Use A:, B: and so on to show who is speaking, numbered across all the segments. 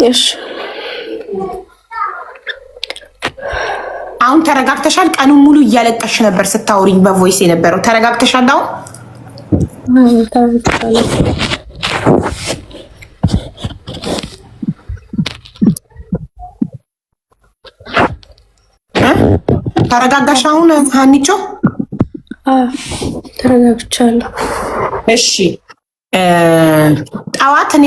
A: እሺ
B: አሁን ተረጋግተሻል? ቀኑን ሙሉ እያለቀሽ ነበር ስታወሪኝ በቮይስ የነበረው። ተረጋግተሻል አሁን? ተረጋጋሽ አሁን ሀኒቾ?
A: ተረጋግቻለሁ።
B: እሺ ጠዋት እኔ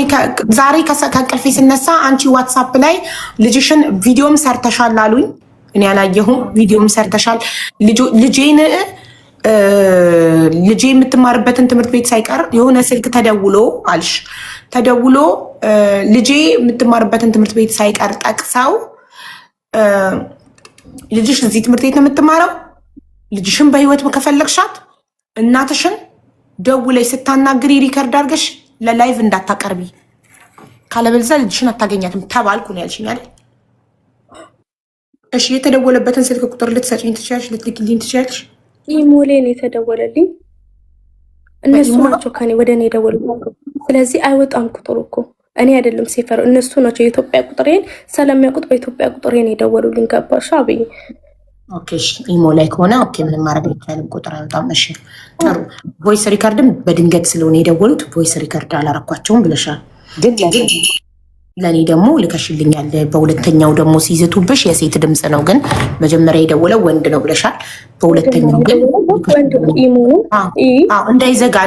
B: ዛሬ ከእንቅልፌ ስነሳ አንቺ ዋትሳፕ ላይ ልጅሽን ቪዲዮም ሰርተሻል አሉኝ። እኔ ያላየሁም ቪዲዮም ሰርተሻል። ልጄ የምትማርበትን ትምህርት ቤት ሳይቀር የሆነ ስልክ ተደውሎ አልሽ። ተደውሎ ልጄ የምትማርበትን ትምህርት ቤት ሳይቀር ጠቅሰው ልጅሽ እዚህ ትምህርት ቤት ነው የምትማረው፣ ልጅሽን በህይወት ከፈለግሻት እናትሽን ደውለሽ ስታናግሪ ሪከርድ አድርገሽ ለላይቭ እንዳታቀርቢ፣ ካለበለዚያ ልጅሽን አታገኛትም ተባልኩ ነው ያልሽኝ አይደል? እሺ የተደወለበትን ስልክ ቁጥር ልትሰጪኝ ትችያለሽ? ልትልኪልኝ ትችያለሽ?
A: ኢሞሌ ነው የተደወለልኝ። እነሱ ናቸው ከኔ ወደ እኔ የደወሉት። ስለዚህ አይወጣም ቁጥሩ እኮ እኔ አይደለም ሴፈር፣ እነሱ ናቸው የኢትዮጵያ ቁጥሬን ስለሚያውቁት በኢትዮጵያ ቁጥሬን የደወሉልኝ። ገባሽ አብይ?
B: ኦኬ ኢሞ ላይ ከሆነ ኦኬ፣ ምንም ማድረግ አይቻልም። ቁጥር አይወጣም። እሺ ጥሩ። ቮይስ ሪከርድም በድንገት ስለሆነ የደወሉት ቮይስ ሪከርድ አላረኳቸውም ብለሻል። ግን ለእኔ ደግሞ ልከሽልኛል። በሁለተኛው ደግሞ ሲይዝቱብሽ የሴት ድምፅ ነው፣ ግን መጀመሪያ የደወለው ወንድ ነው ብለሻል። በሁለተኛው ግን እንዳይዘጋ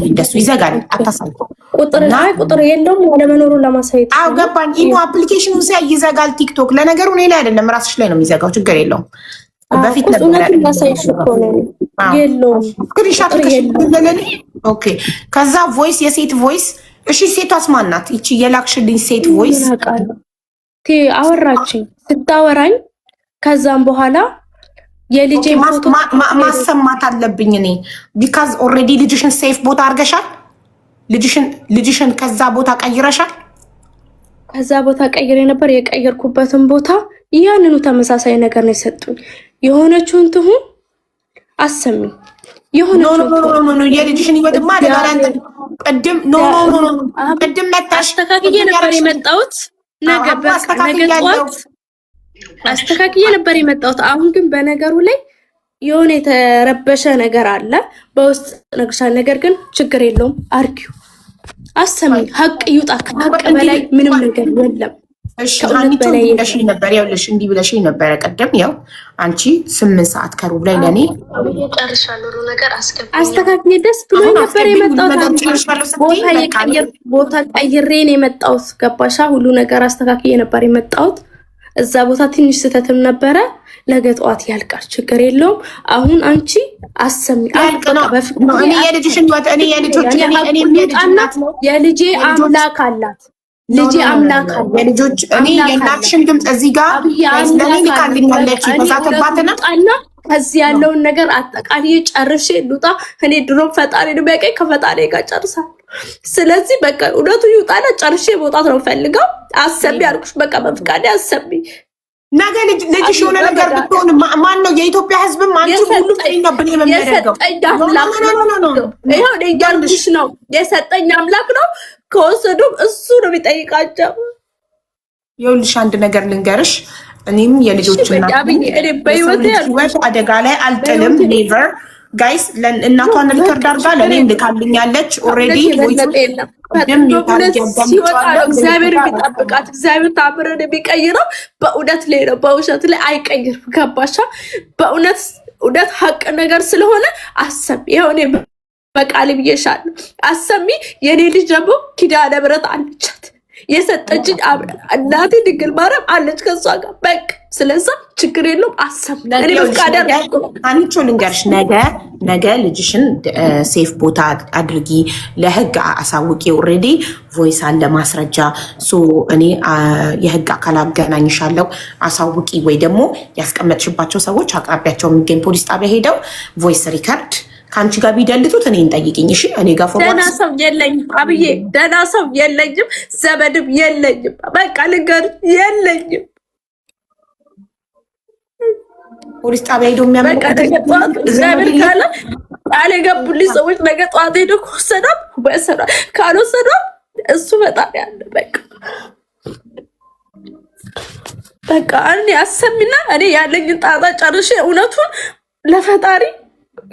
B: እንደሱ ይዘጋል። አታሳይ
A: ቁጥር የለውም አለመኖሩን ለማሳየት።
B: አዎ ገባኝ። ኢሞ አፕሊኬሽኑ ሲያ ይዘጋል። ቲክቶክ ለነገሩ እኔ ላይ አይደለም ራስሽ ላይ ነው የሚዘጋው። ችግር የለውም። በፊት ነበር
A: የለውም
B: ስክሪንሻት ልከሽልኝ። ኦኬ ከዛ ቮይስ የሴት ቮይስ። እሺ ሴቷስ ማናት? ይቺ የላክሽልኝ ሴት ቮይስ
A: አወራችኝ ስታወራኝ። ከዛም በኋላ የልጄ ፎቶ
B: ማሰማት አለብኝ እኔ ቢካዝ ኦልሬዲ ልጅሽን ሴፍ ቦታ አድርገሻል። ልጅሽን ከዛ ቦታ ቀይረሻል።
A: ከዛ ቦታ ቀይሬ ነበር። የቀየርኩበትን ቦታ ያንኑ ተመሳሳይ ነገር ነው የሰጡኝ። የሆነችውን ትሁን አሰሚ የሆነችውን
B: የልጅሽን ይወጥማ ቅድም ቅድም መታሽ
A: አስተካክዬ ነበር የመጣሁት። ነገ ጠዋት አስተካክዬ ነበር የመጣሁት። አሁን ግን በነገሩ ላይ የሆነ የተረበሸ ነገር አለ በውስጥ ነግሻል። ነገር ግን ችግር የለውም። አርጊው አሰሚ ሀቅ ይውጣ። ከሀቅ በላይ ምንም ነገር የለም።
B: ነበር ያውልሽ እንዲህ ብለሽኝ ነበረ ቀደም። ያው አንቺ 8 ሰዓት ከሩብ ላይ ለኔ
A: አስተካክዬ ደስ ብሎ ነበር የመጣሁት። ቦታ ቀይሬ ነው የመጣሁት። ገባሻ? ሁሉ ነገር አስተካክዬ ነበር የመጣሁት። እዛ ቦታ ትንሽ ስህተትም ነበረ። ነገ ጠዋት ያልቃል። ችግር የለውም። አሁን አንቺ አሰሚ የልጄ አምላክ አላት። ልጄ አምላክ አለ።
B: የልጆች እኔ የእናትሽን ድምፅ እዚህ ጋር ለኔ ልካልኛለች። ተሳተባትና
A: ከዚህ ያለውን ነገር አጠቃላይ ጨርሼ ልውጣ። እኔ ድሮም ፈጣሪ ነው የሚያውቀኝ፣ ከፈጣሪ ጋር ጨርሳለሁ። ስለዚህ በቃ እውነቱ ይውጣና ጨርሼ መውጣት ነው ፈልገው። አሰሚ አልኩሽ። በቃ በፍቃዴ አሰሚ።
B: ነገ ልጅሽ የሆነ ነገር ብትሆን ማን ነው? የኢትዮጵያ ሕዝብም አንቺ ሁሉ ጠይናብን የሚያደርገው
A: እያልኩሽ ነው። የሰጠኝ አምላክ ነው። ከወሰዱም እሱ ነው የሚጠይቃቸው።
B: ይኸውልሽ አንድ ነገር ልንገርሽ። እኔም የልጆች እናት አደጋ ላይ አልጥልም። ኔቨር ጋይስ። እናቷን ሪከርድ አድርጋ ለእኔም ልካልኛለች። ኦልሬዲ
A: እግዚአብሔር የሚጠብቃት እግዚአብሔር ታምረን የሚቀይረው በእውነት ላይ ነው፣ በውሸት ላይ አይቀይርም። ገባሻ? በእውነት ሀቅ ነገር ስለሆነ አሰሚ። ይኸው በቃል ብዬሻለሁ። አሰሚ። የኔ ልጅ ደግሞ ኪዳነ ምሕረት አለቻት የሰጠችኝ እናቴ ድንግል ማርያም አለች ከሷ ጋር በቃ። ስለዛ ችግር የለውም። አሰሚ።
B: አንቺ ልንገርሽ፣ ነገ ልጅሽን ሴፍ ቦታ አድርጊ፣ ለህግ አሳውቂ። ኦልሬዲ ቮይስ አለ ማስረጃ። እኔ የህግ አካል አገናኝሻለሁ፣ አሳውቂ። ወይ ደግሞ ያስቀመጥሽባቸው ሰዎች አቅራቢያቸው የሚገኝ ፖሊስ ጣቢያ ሄደው ቮይስ ሪከርድ ከአንቺ ጋር ቢደልቱት እኔን ጠይቅኝ። እሺ እኔ ጋር
A: ደህና ሰው የለኝም አብዬ፣ ደህና ሰው የለኝም፣ ዘመድም የለኝም። በቃ ልንገርሽ የለኝም።
B: ፖሊስ ጣቢያ ሄዶ
A: እግዚአብሔር ካለ ቃል የገቡልኝ ሰዎች ነገ ጠዋት ሄዶ ከወሰዷት ካልወሰዷት እሱ በጣም ያለ በቃ በቃ እኔ አሰሚና እኔ ያለኝን ጣጣ ጨርሼ እውነቱን ለፈጣሪ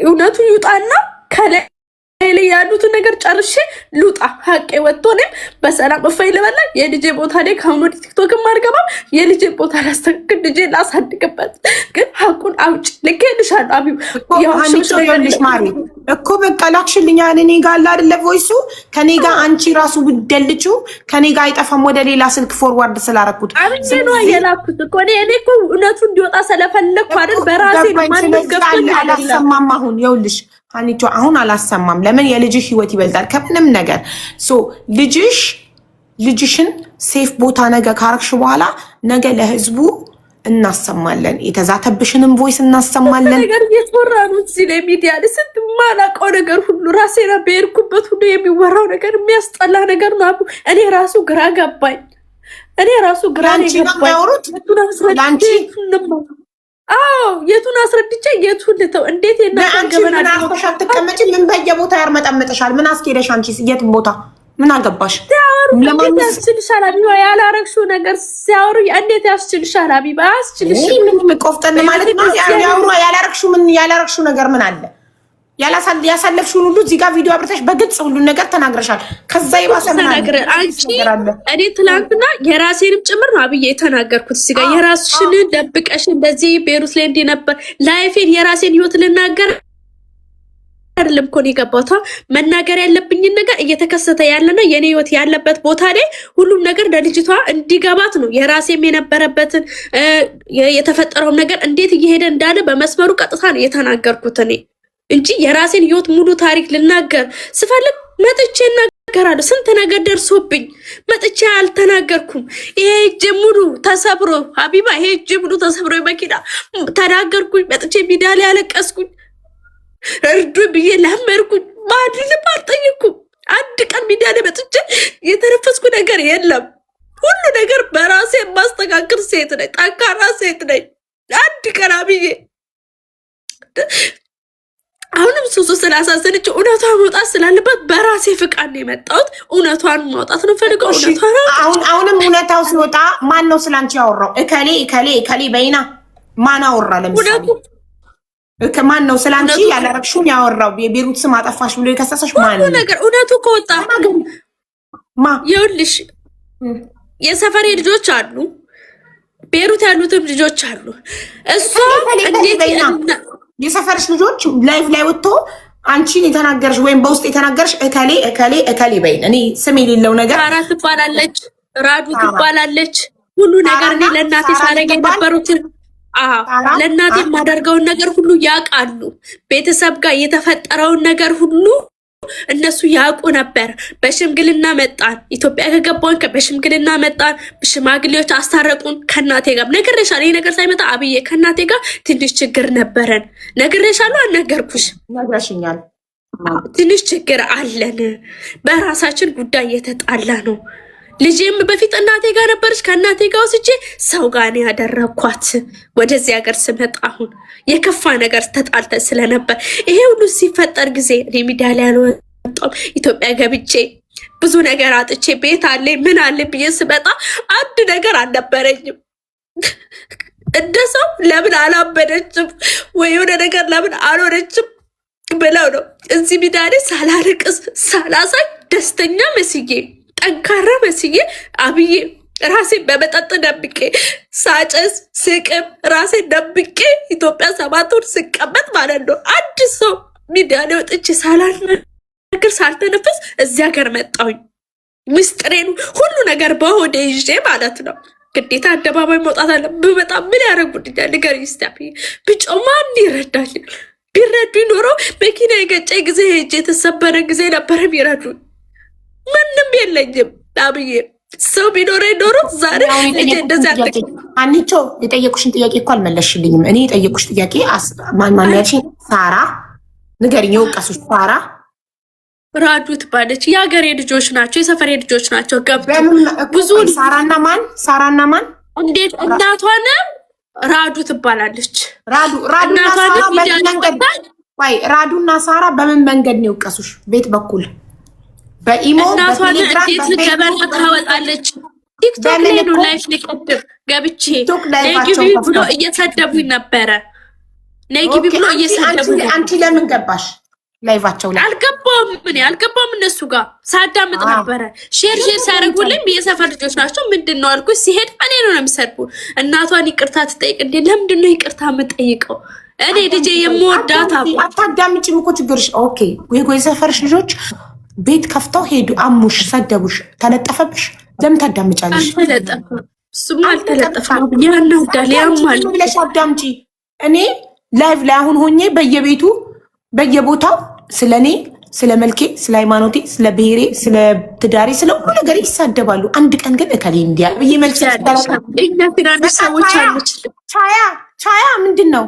A: እውነቱን ይውጣና ከላይ ላይ ያሉትን ነገር ጨርሼ ልውጣ። ሀቄ ወጥቶ እኔም በሰላም እፈይ ልበላ። የልጄ ቦታ ላይ ከአሁን ወዲህ ቲክቶክም አልገባም። የልጄ ቦታ ላስተካክል፣ ልጄ ላሳድግበት። ግን ሀቁን አውጭ ልኬልሻለሁ። አቢብ
B: ያውልሽ ማሪ እኮ በቃ ላክሽልኛ። እኔ ጋር አለ አይደለ ቮይሱ ከኔ ጋር አንቺ ራሱ ብደልጩ ከኔ ጋር አይጠፋም። ወደ ሌላ ስልክ ፎርዋርድ ስላረኩት
A: አብዬ ነው የላኩት እኮ እኔ እኮ እውነቱ እንዲወጣ ስለፈለግኩ አይደል በራሴ ነው። ማንም ገብቶኝ
B: አላሰማም። አሁን ይኸውልሽ ሀኒቾ አሁን አላሰማም። ለምን የልጅሽ ህይወት ይበልጣል ከምንም ነገር። ሶ ልጅሽን ሴፍ ቦታ ነገ ካረግሽ በኋላ ነገ ለህዝቡ እናሰማለን። የተዛተብሽንም ቮይስ እናሰማለን።
A: ነገር እየተወራ ነው እዚህ ላይ ሚዲያ ላይ ስንት ማላውቀው ነገር ሁሉ ራሴ ና በሄድኩበት ሁሉ የሚወራው ነገር የሚያስጠላ ነገር ነው። አቡ እኔ ራሱ ግራ ገባኝ። እኔ ራሱ ግራ ገባኝ። የቱን አስረድቼ የቱን ልተው? እንዴት
B: ገበና አትቀመጪ? ምን በየቦታ ያርመጠመጥሻል? ምን አስኬደሽ? አንቺ የትም ቦታ ምን አገባሽ?
A: እንዴት ያስችልሻል? አቢባ ያላረግሽው ነገር ሲያወሩ እንዴት ያስችልሻል? አቢባ ያስችልሽ
B: ምን ቆፍጠን ማለት ነው? ያላረግሽው ነገር ምን አለ? ያሳለፍሽውን ሁሉ እዚህ ጋር ቪዲዮ አብርተሽ በግልጽ ሁሉን ነገር ተናግረሻል። ከዛ ይባሰ
A: ተናግረ አንቺ እኔ ትላንትና የራሴንም ጭምር ነው አብዬ የተናገርኩት። እዚህ ጋር የራስሽን ደብቀሽ እንደዚህ ቤሩት ላይ እንዲነበር ላይፌን የራሴን ህይወት ልናገር አይደለም እኮ ነው የገባሁት። መናገር ያለብኝን ነገር እየተከሰተ ያለና የኔ ህይወት ያለበት ቦታ ላይ ሁሉም ነገር ለልጅቷ እንዲገባት ነው። የራሴም የነበረበትን የተፈጠረውን ነገር እንዴት እየሄደ እንዳለ በመስመሩ ቀጥታ ነው የተናገርኩት እኔ እንጂ የራሴን ህይወት ሙሉ ታሪክ ልናገር ስፈልግ መጥቼ እናገራለሁ። ስንት ነገር ደርሶብኝ መጥቼ አልተናገርኩም። ይሄ እጄ ሙሉ ተሰብሮ ሀቢባ ይሄ እጄ ሙሉ ተሰብሮ መኪና ተናገርኩኝ። መጥቼ ሚዲያ ላይ ያለቀስኩኝ። እርዱ ብዬ ለመርኩኝ። ማንንም አልጠየኩም። አንድ ቀን ሚዲያ ላይ መጥቼ የተነፈስኩ ነገር የለም። ሁሉ ነገር በራሴ የማስተካከል ሴት ነኝ። ጠንካራ ሴት ነኝ። አንድ ቀን አብዬ አሁንም ሱሱ ስላሳዘነች እውነቷን መውጣት ስላለባት በራሴ ፍቃድ ነው የመጣሁት። እውነቷን ማውጣት ነው ፈልገው።
B: አሁንም እውነታው ሲወጣ ማን ነው ስላንቺ ያወራው? እከሌ በይና ማን አወራ? ለምሳሌ ማን ነው ስላንቺ ያላረግሽውን ያወራው? የቤሩት ስም አጠፋሽ ብሎ የከሰሰሽ ማን ነው?
A: ነገር እውነቱ ከወጣ ይኸውልሽ የሰፈሬ ልጆች አሉ፣ ቤሩት ያሉትም ልጆች አሉ። እሷ እንዴት
B: የሰፈርሽ ልጆች ላይቭ ላይ ወጥቶ አንቺን የተናገርሽ ወይም በውስጥ የተናገርሽ እከሌ በይን። እኔ ስም የሌለው ነገር
A: ሳራ ትባላለች፣ ራዱ ትባላለች። ሁሉ ነገር እኔ ለእናቴ ሳረግ የነበሩትን ለእናቴ የማደርገውን ነገር ሁሉ ያውቃሉ። ቤተሰብ ጋር የተፈጠረውን ነገር ሁሉ እነሱ ያውቁ ነበር። በሽምግልና መጣን። ኢትዮጵያ ከገባን በሽምግልና መጣን። ሽማግሌዎች አስታረቁን ከእናቴ ጋር። ነግሬሻለሁ። ይሄ ነገር ሳይመጣ አብዬ ከእናቴ ጋር ትንሽ ችግር ነበረን። ነግሬሻለሁ። አልነገርኩሽ?
B: ነግረሽኛል።
A: ትንሽ ችግር አለን። በራሳችን ጉዳይ እየተጣላ ነው። ልጄም በፊት እናቴ ጋር ነበረች። ከእናቴ ጋር ወስጄ ሰው ጋር ነው ያደረኳት። ወደዚህ ሀገር ስመጣ አሁን የከፋ ነገር ተጣልተን ስለነበር ይሄ ሁሉ ሲፈጠር ጊዜ እኔ ሚዲያ ላይ አልወጣም። ኢትዮጵያ ገብቼ ብዙ ነገር አጥቼ ቤት አለኝ ምን አለ ብዬ ስመጣ አንድ ነገር አልነበረኝም። እንደ ሰው ለምን አላበደችም ወይ የሆነ ነገር ለምን አልሆነችም ብለው ነው እዚህ ሚዲያ ላይ ሳላርቅስ ሳላሳይ ደስተኛ መስዬ ጠንካራ መስዬ አብዬ ራሴን በመጠጥ ደብቄ ሳጨስ ስቅም ራሴን ደብቄ ኢትዮጵያ 7 ወር ስቀመጥ ማለት ነው። አንድ ሰው ሚዲያ ላይ ወጥቼ ሳላናግር ሳልተነፈስ እዚህ ሀገር መጣሁኝ። ምስጢሬን ሁሉ ነገር በሆዴ ይዤ ማለት ነው። ግዴታ አደባባይ መውጣት አለ። በጣም ምን ያደርጉልኛል? ንገሪኝ እስኪ አብዬ። ብጮህ ማን ይረዳኛል? ቢረዱ ኖረው መኪና የገጨኝ ጊዜ ሄጄ የተሰበረ ጊዜ ነበረ ቢረዱኝ። ምንም የለኝም አብዬ። ሰው ቢኖረ ኖሮ ዛሬ እንደዚህ
B: አንቺ የጠየቁሽን ጥያቄ እኮ አልመለስሽልኝም። እኔ የጠየቁሽ ጥያቄ ማን ያልሽኝ? ሳራ ንገሪኝ። የወቀሱሽ ሳራ
A: ራዱ ትባለች። የሀገሬ ልጆች ናቸው፣ የሰፈሬ ልጆች ናቸው። ብዙ
B: ሳራና ማን
A: እንዴት እናቷን ራዱ ትባላለች።
B: ራዱና ሳራ በምን መንገድ ነው የወቀሱሽ? ቤት በኩል በኢሞ
A: እናቷን እንዴት ገበና ታወጣለች? ቲክቶክ ላይ ነው ላይፍ ሊቀድም ገብቼ ነጊቢ ብሎ እየሰደቡኝ ነበረ። ነጊቢ ብሎ እየሰደቡኝ።
B: አንቺ ለምን ገባሽ ላይቫቸው ላይ?
A: አልገባም እነሱ ጋር ሳዳምጥ ነበረ። ሼር ሲያደርጉልኝ የሰፈር ልጆች ናቸው። ምንድን ነው አልኩኝ። ሲሄድ እኔ ነው የሚሰድቡ። እናቷን ይቅርታ ትጠይቅ እንዴ? ለምንድን ነው ይቅርታ የምጠይቀው? እኔ ልጄ የምወዳት
B: አታዳምጪም እኮ ችግርሽ። ኦኬ ወይ ሰፈርሽ ልጆች ቤት ከፍተው ሄዱ፣ አሙሽ፣ ሰደቡሽ፣ ተለጠፈብሽ። ለምን ታዳምጫለሽ?
A: እሱማ አልተለጠፈም። ያናዳል፣ ያማል
B: ብለሽ አዳምጪ። እኔ ላይቭ ላይ አሁን ሆኜ በየቤቱ በየቦታው ስለ እኔ፣ ስለ መልኬ፣ ስለ ሃይማኖቴ፣ ስለ ብሔሬ፣ ስለ ትዳሬ፣ ስለ ሁሉ ነገር ይሳደባሉ። አንድ ቀን ግን እከሌ እንዲያ ብዬ መልስ
A: ሰዎች አሉች።
B: ቻያ ምንድን ነው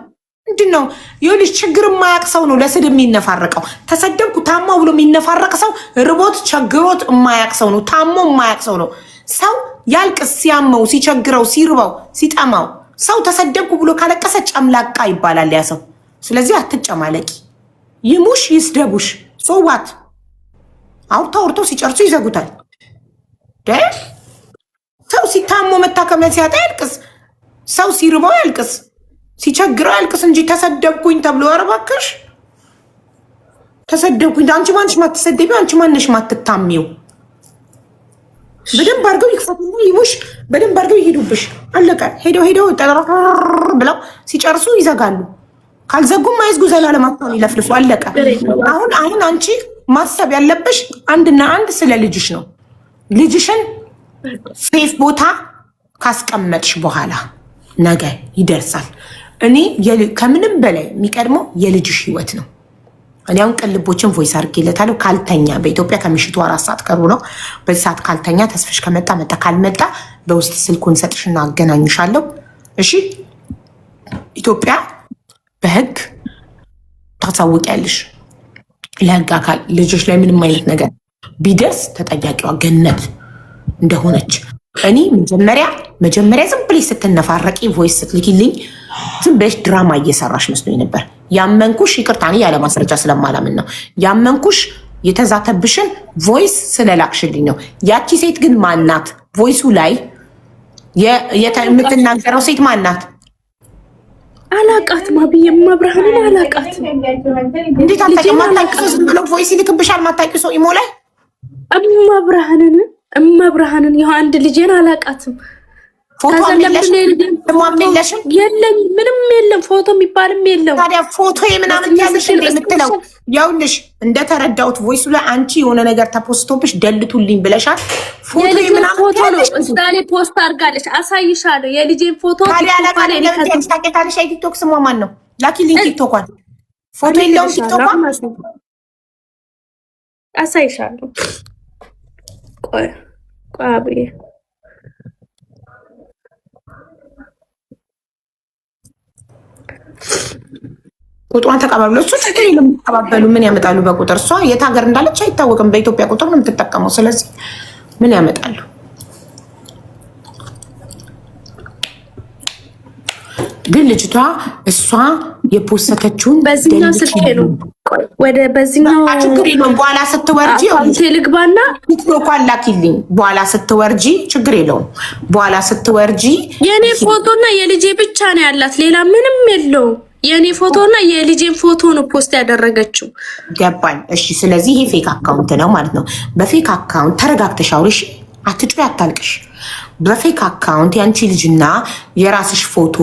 B: ይኸውልሽ፣ ችግር የማያቅ ሰው ነው ለስድብ የሚነፋረቀው። ተሰደብኩ ታሞ ብሎ የሚነፋረቅ ሰው ርቦት ቸግሮት የማያቅ ሰው ነው። ታሞ የማያቅ ሰው ነው። ሰው ያልቅስ ሲያመው፣ ሲቸግረው፣ ሲርበው፣ ሲጠማው። ሰው ተሰደብኩ ብሎ ካለቀሰ ጨምላቃ ይባላል ያ ሰው። ስለዚህ አትጨማለቂ። ይሙሽ ይስደቡሽ፣ ሶዋት አውርተው ሲጨርሱ ይዘጉታል። ሰው ሲታሞ መታከሚያ ሲያጣ ያልቅስ፣ ሰው ሲርበው ያልቅስ፣ ሲቸግረው ያልቅስ እንጂ ተሰደብኩኝ ተብሎ ኧረ እባክሽ ተሰደብኩኝ። አንቺ ማንሽ ማትሰደቢው? አንቺ ማንሽ ማትታሚው? በደንብ አድርገው ይክፈቱና ይሙሽ፣ በደንብ አድርገው ይሄዱብሽ። አለቀ። ሄደው ብለው ሲጨርሱ ይዘጋሉ። ካልዘጉም አይዝጉ፣ ዘላለም አጥተው ይለፍልፉ። አለቀ። አሁን አንቺ ማሰብ ያለብሽ አንድና አንድ ስለ ልጅሽ ነው። ልጅሽን ሴፍ ቦታ ካስቀመጥሽ በኋላ ነገ ይደርሳል። እኔ ከምንም በላይ የሚቀድመው የልጅሽ ህይወት ነው። እኔ አሁን ቅልቦችን ቮይስ አድርጌለታለሁ። ካልተኛ በኢትዮጵያ ከምሽቱ 4 ሰዓት ቀርቡ ነው። በዚህ ሰዓት ካልተኛ ተስፍሽ ከመጣ መጣ፣ ካልመጣ በውስጥ ስልኩን ሰጥሽና አገናኝሻለሁ። እሺ ኢትዮጵያ በህግ ታሳውቂያለሽ ለህግ አካል። ልጆች ላይ ምንም አይነት ነገር ቢደርስ ተጠያቂዋ ገነት እንደሆነች እኔ መጀመሪያ ዝም ብለሽ ስትነፋረቂ ቮይስ ስትልኪልኝ ዝም ብለሽ ድራማ እየሰራሽ መስሎኝ ነበር። ያመንኩሽ ይቅርታ፣ እኔ ያለ ማስረጃ ስለማላምን ነው ያመንኩሽ። የተዛተብሽን ቮይስ ስለላክሽልኝ ነው። ያቺ ሴት ግን ማናት? ቮይሱ ላይ የምትናገረው ሴት ማናት?
A: አላቃት ማብዬ መብርሃንን አላቃት።
B: እንዴት አታውቂም? ማታውቂው ዝም ብሎ ቮይስ ይልክብሻል። ማታውቂው ሰው ኢሞ ላይ እመብርሃንን ይኸው አንድ ልጄን አላቃትም። ፎቶ የለሽም?
A: የለኝ፣ ምንም የለም። ፎቶ የሚባልም የለም።
B: ታዲያ ፎቶ ምናምን ያለሽ የምትለው ያውልሽ፣ እንደተረዳሁት ቮይሱ ላይ አንቺ የሆነ ነገር ተፖስቶብሽ ደልቱልኝ ብለሻል። ፎቶ ምናምን
A: ፎቶ ነው እስዳሌ ፖስት አድርጋለች። አሳይሻለሁ የልጄን ፎቶ።
B: ታውቂያለሽ? የቲክቶክ ስሟ ማን ነው? ላኪልኝ ቲክቶኳን። ፎቶ የለውም ቲክቶኳን።
A: አሳይሻለሁ። ቆይ አብዬ
B: ቁጥሯን ተቀባብሎ እሱ ችግር የለም። ተቀባበሉ ምን ያመጣሉ? በቁጥር እሷ የት ሀገር እንዳለች አይታወቅም። በኢትዮጵያ ቁጥር ነው የምትጠቀመው። ስለዚህ ምን ያመጣሉ? ግን ልጅቷ እሷ የፖሰተችውን
A: በዚህኛው ስልክ ነው ወደ በዚህኛው
B: ችግር የለውም። በኋላ ስትወርጂ
A: ልግባና
B: ቲክቶኳን ላኪልኝ። በኋላ ስትወርጂ ችግር የለውም። በኋላ ስትወርጂ
A: የኔ ፎቶና የልጄ ብቻ ነው ያላት፣ ሌላ ምንም የለውም። የኔ ፎቶና የልጄን ፎቶ ነው ፖስት ያደረገችው።
B: ገባኝ። እሺ፣ ስለዚህ ይሄ ፌክ አካውንት ነው ማለት ነው። በፌክ አካውንት ተረጋግተሽ አውሪሽ፣ አትጩ፣ አታልቅሽ። በፌክ አካውንት የአንቺ ልጅና የራስሽ ፎቶ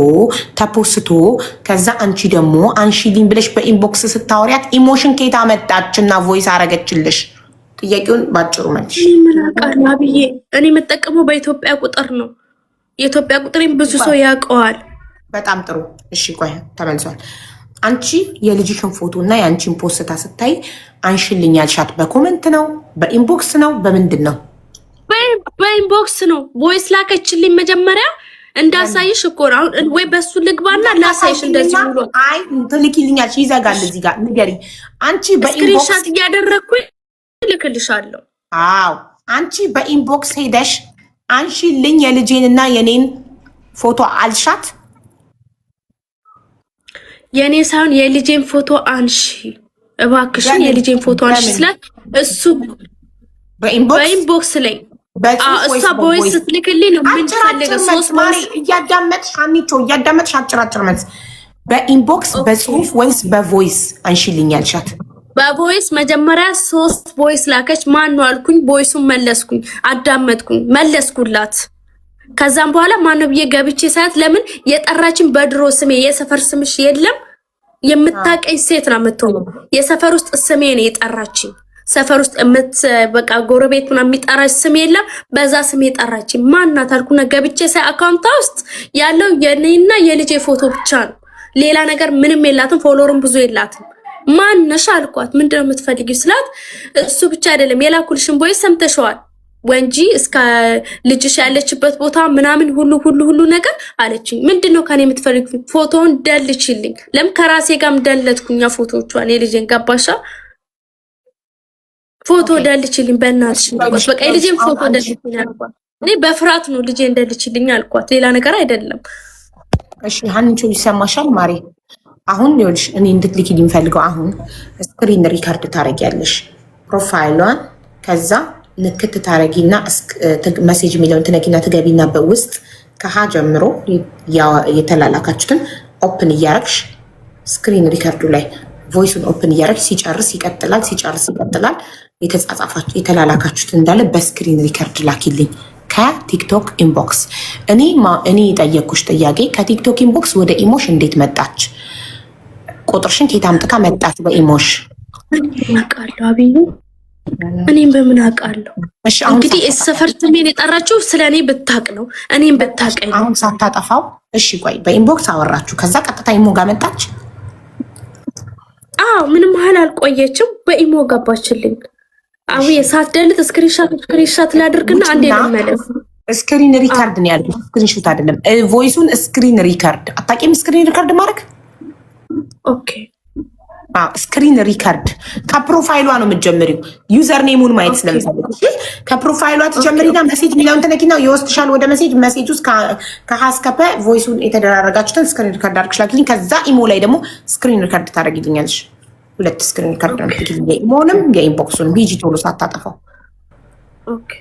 B: ተፖስቶ ከዛ አንቺ ደግሞ አንሺልኝ ብለሽ በኢንቦክስ ስታወሪያት ኢሞሽን ከየት አመጣችና ቮይስ አረገችልሽ? ጥያቄውን ባጭሩ መልሽ።
A: ምን ብዬ እኔ የምጠቀመው በኢትዮጵያ ቁጥር ነው። የኢትዮጵያ ቁጥሬን ብዙ ሰው ያውቀዋል።
B: በጣም ጥሩ። እሺ ቆይ ተመልሷል። አንቺ የልጅሽን ፎቶ እና የአንቺን ፖስታ ስታይ አንሽልኝ ያልሻት በኮመንት ነው? በኢንቦክስ ነው? በምንድን ነው?
A: በኢንቦክስ ነው። ቮይስ ላከችልኝ መጀመሪያ እንዳሳይሽ እኮ ነው። ወይ በሱ ልግባና ላሳይሽ። እንደዚህ ብሎ
B: አይ ትልኪልኛልሽ፣ ይዘጋል። እዚህ ጋር ንገሪኝ። አንቺ በኢንቦክስ
A: ስክሪንሾት እያደረግኩኝ ልክልሻለሁ።
B: አዎ አንቺ በኢንቦክስ ሄደሽ አንሺልኝ የልጄንና የኔን ፎቶ አልሻት?
A: የኔ ሳይሆን የልጄን ፎቶ አንሺ እባክሽን፣ የልጄን ፎቶ አንሺ ስላት እሱ በኢንቦክስ ላይ እሷ ቦይስ ስትልክልኝ ነው ምን ፈልገ 3
B: ማሪ እያዳመጥሽ አንቺ እያዳመጥሽ አጭራጭር መልስ በኢንቦክስ በጽሁፍ ወይስ በቮይስ አንሺልኝ ያልሻት?
A: በቮይስ መጀመሪያ 3 ቮይስ ላከች። ማን ነው አልኩኝ። ቮይሱን መለስኩኝ፣ አዳመጥኩኝ፣ መለስኩላት። ከዛም በኋላ ማን ነው ብዬ ገብቼ ሳያት ለምን የጠራችን በድሮ ስሜ የሰፈር ስምሽ የለም የምታቀኝ ሴት ነው የምትሆነው። የሰፈር ውስጥ ስሜ ነው የጠራችኝ። ሰፈር ውስጥ በቃ ጎረቤት ምናምን የሚጠራች ስም የለም። በዛ ስም የጠራችኝ ማናት አልኩና ገብቼ ሳይ አካውንቷ ውስጥ ያለው የኔና የልጄ ፎቶ ብቻ ነው። ሌላ ነገር ምንም የላትም። ፎሎወርም ብዙ የላትም። ማነሽ አልኳት። ምንድነው የምትፈልጊው ስላት እሱ ብቻ አይደለም የላኩልሽን ቦይስ ሰምተሽዋል ወንጂ እስከ ልጅሽ ያለችበት ቦታ ምናምን ሁሉ ነገር አለችኝ። ምንድነው ከኔ የምትፈልጊው? ፎቶውን ደልችልኝ። ለምን ከራሴ ጋርም ደለትኩኛ ፎቶዎቿን የልጄን ገባሻ? ፎቶ ደልችልኝ በእናትሽ አልኳት። በቃ የልጄን ፎቶ ደልችልኝ አልኳት። እኔ በፍርሃት ነው ልጄን ደልችልኝ አልኳት፣ ሌላ ነገር አይደለም።
B: እሺ ሀንቾ ይሰማሻል ማሪ? አሁን ይኸውልሽ እኔ እንድትልኪልኝ የምፈልገው አሁን ስክሪን ሪካርድ ታረጊያለሽ ፕሮፋይሏን። ከዛ ንክት ታረጊና ሜሴጅ የሚለውን ትነኪና ትገቢና በውስጥ ከሀ ጀምሮ የተላላካችሁትን ኦፕን እያረግሽ ስክሪን ሪካርዱ ላይ ቮይሱን ኦፕን እያረግሽ ሲጨርስ ይቀጥላል፣ ሲጨርስ ይቀጥላል። የተጻጻፋችሁ የተላላካችሁትን እንዳለ በስክሪን ሪካርድ ላኪልኝ ከቲክቶክ ኢንቦክስ። እኔ የጠየኩሽ ጥያቄ ከቲክቶክ ኢንቦክስ ወደ ኢሞሽ እንዴት መጣች? ቁጥርሽን ከየት አምጥታ መጣች በኢሞሽ?
A: አውቃለሁ አብዩ፣ እኔም በምን አውቃለሁ? እንግዲህ ሰፈር ስሜን የጠራችው ስለኔ ብታቅ ነው፣ እኔም ብታቀኝ።
B: አሁን ሳታጠፋው እሺ፣ ቆይ በኢንቦክስ አወራችሁ፣ ከዛ ቀጥታ ኢሞ ጋር መጣች?
A: ምንም ያህል አልቆየችም፣ በኢሞ ገባችልኝ። አው የሳትደልት ስክሪንሻት ላድርግና አንዴ ልመለስ።
B: ስክሪን ሪካርድ ነው ያልኩት፣ ስክሪንሾት አይደለም። ቮይሱን ስክሪን ሪካርድ አታውቂም? ስክሪን ሪካርድ ማድረግ
A: ኦኬ።
B: ስክሪን ሪካርድ ከፕሮፋይሏ ነው የምትጀምሪው። ዩዘር ኔሙን ማየት ስለምፈልግ ከፕሮፋይሏ ትጀምሪና ሜሴጅ የሚለውን ተነኪና ይወስድሻል ወደ ሜሴጅ ውስጥ ከሀስከፐ ቮይሱን የተደራረጋችሁትን ስክሪን ሪካርድ አድርግሽ ላኪልኝ። ከዛ ኢሞ ላይ ደግሞ ስክሪን ሪካርድ ታደርጊልኛለሽ። 2 ስክሪን ሪካርድ ነው የኢሞንም የኢንቦክሱን ቢጂ ቶሎ ሳታጠፋው።
A: ኦኬ